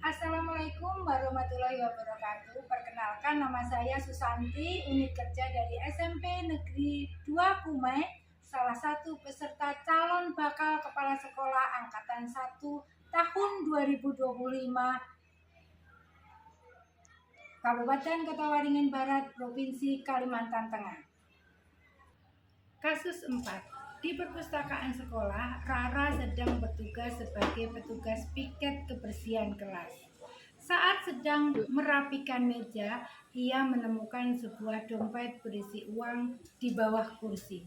Assalamualaikum warahmatullahi wabarakatuh. Perkenalkan, nama saya Susanti, unit kerja dari SMP Negeri 2 Kumai, salah satu peserta calon bakal kepala sekolah angkatan 1 tahun 2025 Kabupaten Kota Waringin Barat, Provinsi Kalimantan Tengah. Kasus 4. Di perpustakaan sekolah, Rara sedang bertugas sebagai petugas piket kebersihan kelas. Saat sedang merapikan meja, ia menemukan sebuah dompet berisi uang di bawah kursi.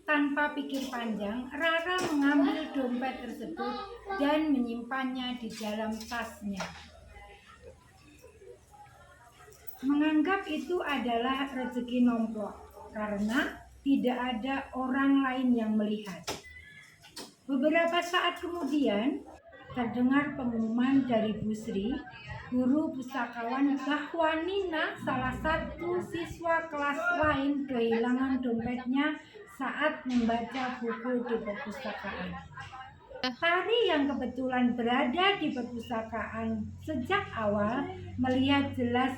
Tanpa pikir panjang, Rara mengambil dompet tersebut dan menyimpannya di dalam tasnya. Menganggap itu adalah rezeki nomplok karena tidak ada orang lain yang melihat. Beberapa saat kemudian, terdengar pengumuman dari Bu Sri, guru pustakawan, bahwa Nina, salah satu siswa kelas lain, kehilangan dompetnya saat membaca buku di perpustakaan. Tari yang kebetulan berada di perpustakaan sejak awal melihat jelas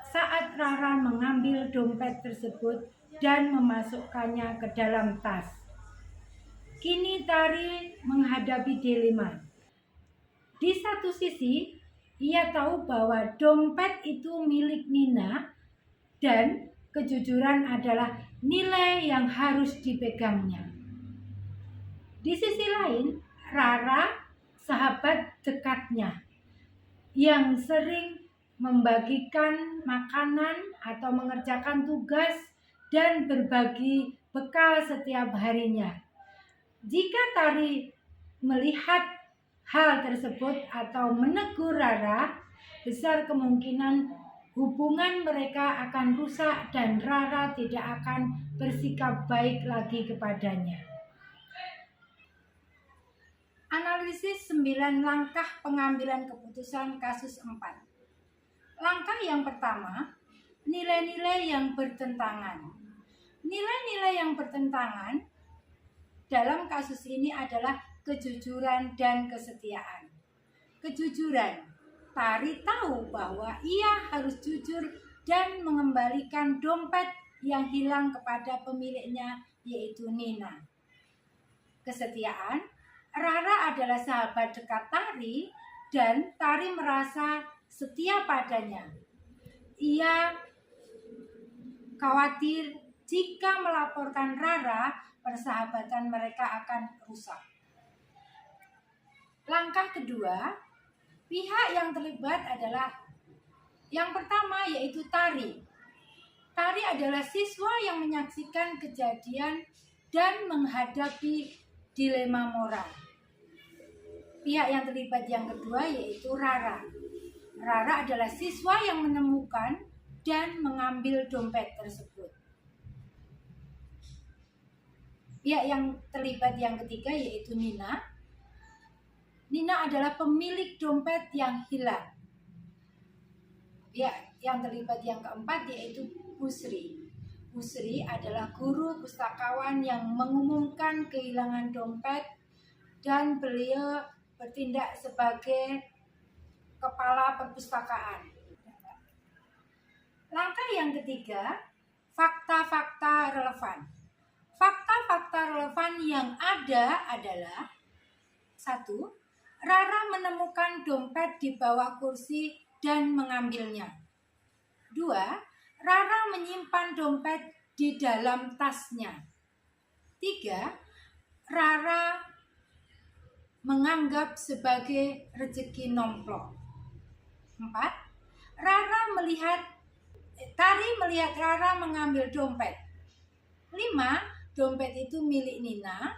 saat Rara mengambil dompet tersebut dan memasukkannya ke dalam tas. Kini Tari menghadapi dilema. Di satu sisi, ia tahu bahwa dompet itu milik Nina dan kejujuran adalah nilai yang harus dipegangnya. Di sisi lain, Rara, sahabat dekatnya, yang sering membagikan makanan atau mengerjakan tugas dan berbagi bekal setiap harinya. Jika Tari melihat hal tersebut atau menegur Rara, besar kemungkinan hubungan mereka akan rusak dan Rara tidak akan bersikap baik lagi kepadanya. Analisis 9 langkah pengambilan keputusan kasus 4. Langkah yang pertama, nilai-nilai yang bertentangan. Nilai-nilai yang bertentangan dalam kasus ini adalah kejujuran dan kesetiaan. Kejujuran, Tari tahu bahwa ia harus jujur dan mengembalikan dompet yang hilang kepada pemiliknya, yaitu Nina. Kesetiaan, Rara adalah sahabat dekat Tari dan Tari merasa setia padanya. Ia khawatir jika melaporkan Rara, persahabatan mereka akan rusak. Langkah kedua, pihak yang terlibat adalah yang pertama, yaitu Tari. Tari adalah siswa yang menyaksikan kejadian dan menghadapi dilema moral. Pihak yang terlibat yang kedua yaitu Rara. Rara adalah siswa yang menemukan dan mengambil dompet tersebut. Pihak yang terlibat yang ketiga yaitu Nina. Nina adalah pemilik dompet yang hilang. Pihak yang terlibat yang keempat yaitu Bu Sri. Bu Sri adalah guru pustakawan yang mengumumkan kehilangan dompet dan beliau bertindak sebagai kepala perpustakaan. Langkah yang ketiga, fakta-fakta relevan. Fakta-fakta relevan yang ada adalah 1. Rara menemukan dompet di bawah kursi dan mengambilnya. 2. Rara menyimpan dompet di dalam tasnya. 3. Rara menganggap sebagai rezeki nomplok. 4. Tari melihat Rara mengambil dompet. 5. Dompet itu milik Nina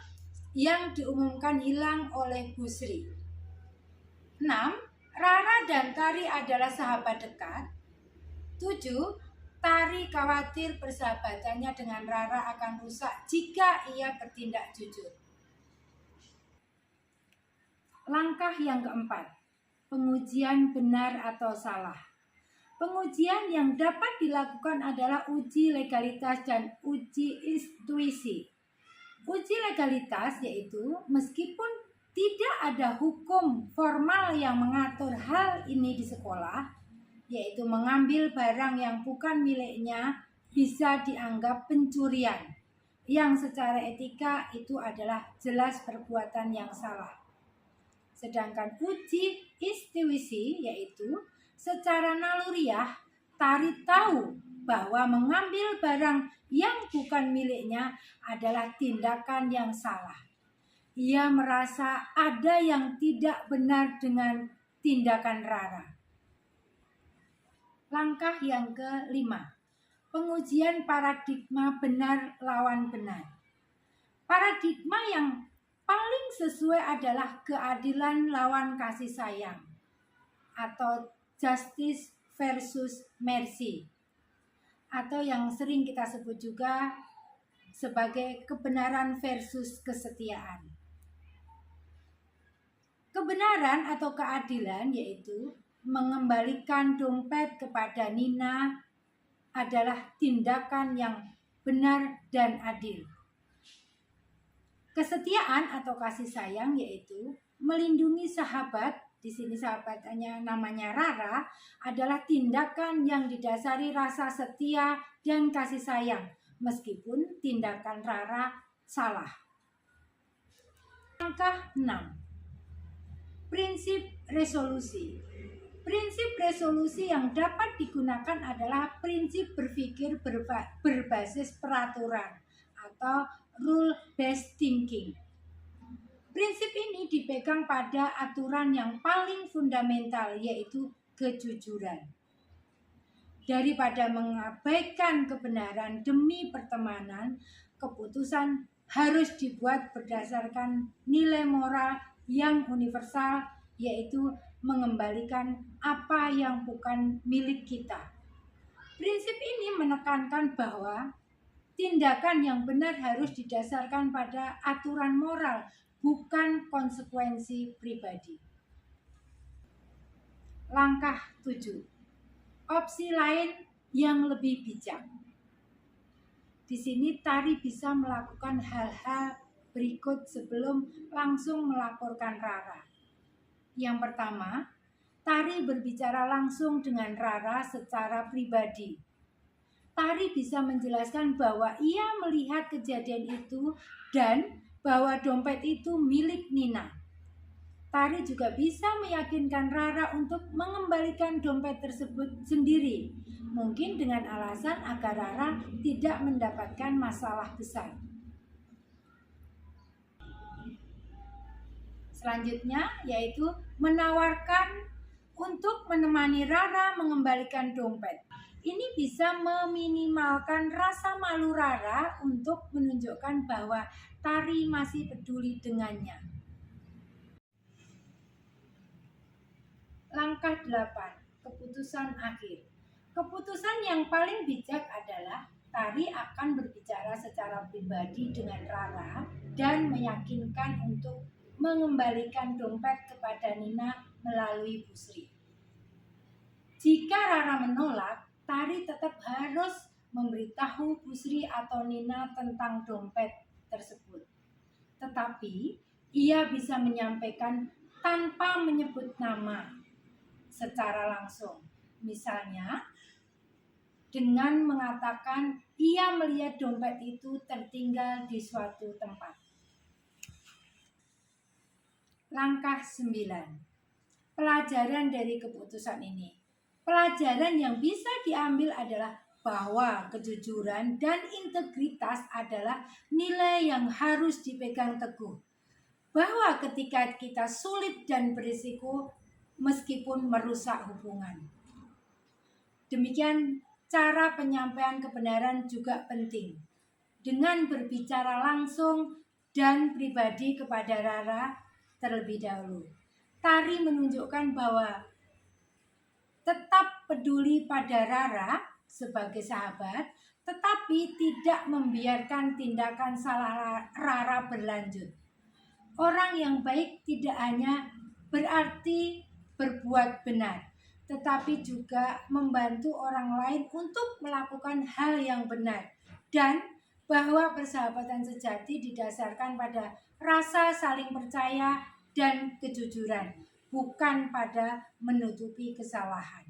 yang diumumkan hilang oleh Bu Sri. 6. Rara dan Tari adalah sahabat dekat. 7. Tari khawatir persahabatannya dengan Rara akan rusak jika ia bertindak jujur. Langkah yang keempat, pengujian benar atau salah. Pengujian yang dapat dilakukan adalah uji legalitas dan uji intuisi. Uji legalitas yaitu meskipun tidak ada hukum formal yang mengatur hal ini di sekolah, yaitu mengambil barang yang bukan miliknya, bisa dianggap pencurian, yang secara etika itu adalah jelas perbuatan yang salah. Sedangkan uji istiwisi, yaitu secara naluriah, Tari tahu bahwa mengambil barang yang bukan miliknya adalah tindakan yang salah. Ia merasa ada yang tidak benar dengan tindakan Rara. Langkah yang kelima, pengujian paradigma benar lawan benar. Paradigma yang paling sesuai adalah keadilan lawan kasih sayang atau justice versus mercy, atau yang sering kita sebut juga sebagai kebenaran versus kesetiaan. Kebenaran atau keadilan yaitu mengembalikan dompet kepada Nina adalah tindakan yang benar dan adil. Kesetiaan atau kasih sayang yaitu melindungi sahabat, di sini sahabatnya namanya Rara, adalah tindakan yang didasari rasa setia dan kasih sayang, meskipun tindakan Rara salah. Langkah 6. Prinsip resolusi. Prinsip resolusi yang dapat digunakan adalah prinsip berpikir berbasis peraturan atau rule-based thinking. Prinsip ini dipegang pada aturan yang paling fundamental, yaitu kejujuran. Daripada mengabaikan kebenaran demi pertemanan, keputusan harus dibuat berdasarkan nilai moral yang universal, yaitu mengembalikan apa yang bukan milik kita. Prinsip ini menekankan bahwa tindakan yang benar harus didasarkan pada aturan moral, bukan konsekuensi pribadi. Langkah 7. Opsi lain yang lebih bijak. Di sini Tari bisa melakukan hal-hal berikut sebelum langsung melaporkan Rara. Yang pertama, Tari berbicara langsung dengan Rara secara pribadi. Tari bisa menjelaskan bahwa ia melihat kejadian itu dan bahwa dompet itu milik Nina. Tari juga bisa meyakinkan Rara untuk mengembalikan dompet tersebut sendiri, mungkin dengan alasan agar Rara tidak mendapatkan masalah besar. Selanjutnya yaitu menawarkan untuk menemani Rara mengembalikan dompet. Ini bisa meminimalkan rasa malu Rara untuk menunjukkan bahwa Tari masih peduli dengannya. Langkah 8. Keputusan akhir. Keputusan yang paling bijak adalah Tari akan berbicara secara pribadi dengan Rara dan meyakinkan untuk mengembalikan dompet kepada Nina melalui Bu Sri. Jika Rara menolak, Tari tetap harus memberitahu Bu Sri atau Nina tentang dompet tersebut. Tetapi ia bisa menyampaikan tanpa menyebut nama secara langsung. Misalnya dengan mengatakan ia melihat dompet itu tertinggal di suatu tempat. Langkah 9. Pelajaran dari keputusan ini. Pelajaran yang bisa diambil adalah bahwa kejujuran dan integritas adalah nilai yang harus dipegang teguh. Bahwa ketika kita sulit dan berisiko meskipun merusak hubungan. Demikian cara penyampaian kebenaran juga penting. Dengan berbicara langsung dan pribadi kepada Rara terlebih dahulu. Tari menunjukkan bahwa tetap peduli pada Rara sebagai sahabat, tetapi tidak membiarkan tindakan salah Rara berlanjut. Orang yang baik tidak hanya berarti berbuat benar, tetapi juga membantu orang lain untuk melakukan hal yang benar, dan bahwa persahabatan sejati didasarkan pada rasa saling percaya dan kejujuran, bukan pada menutupi kesalahan.